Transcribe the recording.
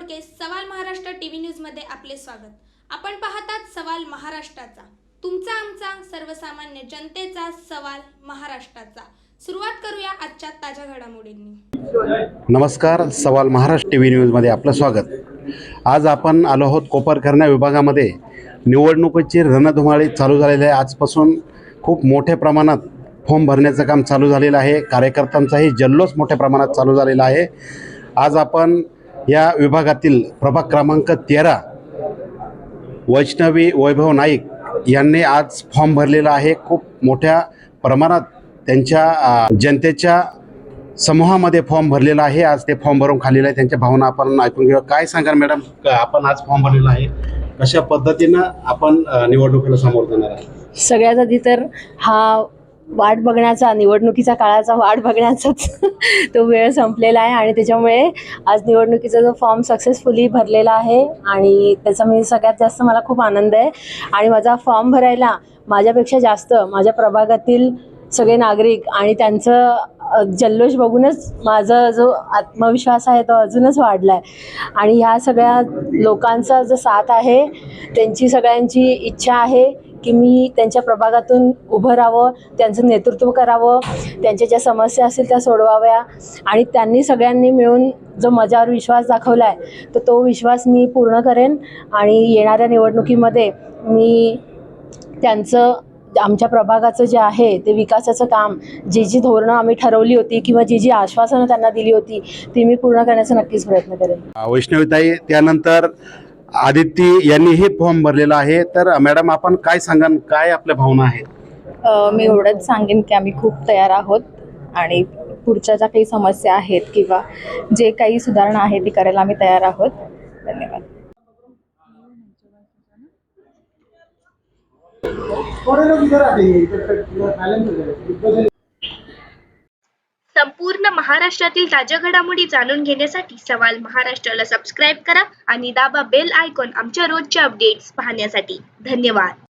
बोडके सवाल Maharashtra TV news मध्ये आपले स्वागत। आपण पाहतात सवाल महाराष्ट्राचा, तुमचा आमचा सर्वसामान्य जनतेचा सवाल महाराष्ट्राचा। सुरुवात करूया आजच्या ताज्या घडामोडींनी। नमस्कार, सवाल महाराष्ट्र टीव्ही न्यूज मध्ये आपलं स्वागत। आज आपण आलो आहोत कोपरखैरणे विभागामध्ये। निवडणुकीची रणधुमाळी चालू झालेली आहे। आजपासून खूप मोठ्या प्रमाणात फॉर्म भरण्याचं काम चालू झालेलं आहे। कार्यकर्त्यांचाही जल्लोष मोठ्या प्रमाणात चालू झालेला आहे। आज आपण या विभागातील प्रभाग क्रमांक 13 वैष्णवी वैभव नाईक यांनी आज फॉर्म भरलेला आहे। खूप मोठ्या प्रमाणात त्यांच्या जनतेच्या समूहामध्ये फॉर्म भरलेला आहे। आज ते फॉर्म भरून खाल्लेलं आहे। त्यांच्या भावना आपण ऐकून घेऊ। काय सांगाल मॅडम, आपण आज फॉर्म भरलेला आहे, कशा पद्धतीनं आपण निवडणुकीला सामोरं जाणार आहे? सगळ्यात आधी तर हा वाट बघण्याचा, निवडणुकीचा काळाचा वाट बघण्याचाच तो वेळ संपलेला आहे आणि त्याच्यामुळे आज निवडणुकीचा जो फॉर्म सक्सेसफुली भरलेला आहे आणि त्याचा मी सगळ्यात जास्त मला खूप आनंद आहे। आणि माझा फॉर्म भरायला माझ्यापेक्षा जास्त माझ्या प्रभागातील सगळे नागरिक आणि त्यांचं जल्लोष बघूनच माझा जो आत्मविश्वास आहे तो अजूनच वाढला आहे। आणि ह्या सगळ्या लोकांचा जो साथ आहे, त्यांची सगळ्यांची इच्छा आहे की मी त्यांच्या प्रभागातून उभं राहावं, त्यांचं नेतृत्व करावं, त्यांच्या ज्या समस्या असतील त्या सोडवाव्या। आणि त्यांनी सगळ्यांनी मिळून जो माझ्यावर विश्वास दाखवला आहे तर तो विश्वास मी पूर्ण करेन। आणि येणाऱ्या निवडणुकीमध्ये मी त्यांचं, आमच्या प्रभागाचं जे आहे ते विकासाचं काम, जी धोरणं आम्ही ठरवली होती किंवा जी आश्वासनं त्यांना दिली होती ती मी पूर्ण करण्याचा नक्कीच प्रयत्न करेन। वैष्णवीताई, त्यानंतर आदिती यांनीही फॉर्म भरलेला आहे। तर मॅडम, आपण काय सांगाल, काय आपल्या भावना आहेत? मी एवढंच सांगेन की आम्ही खूप तयार आहोत आणि पुढच्या ज्या काही समस्या आहेत किंवा जे काही सुधारणा आहे ती करायला आम्ही तयार आहोत। धन्यवाद। संपूर्ण महाराष्ट्रातील ताज्या घडामोडी जाणून घेण्यासाठी सवाल महाराष्ट्राला सबस्क्राईब करा आणि दाबा बेल आयकॉन आमच्या रोजच्या अपडेट्स पाहण्यासाठी। धन्यवाद।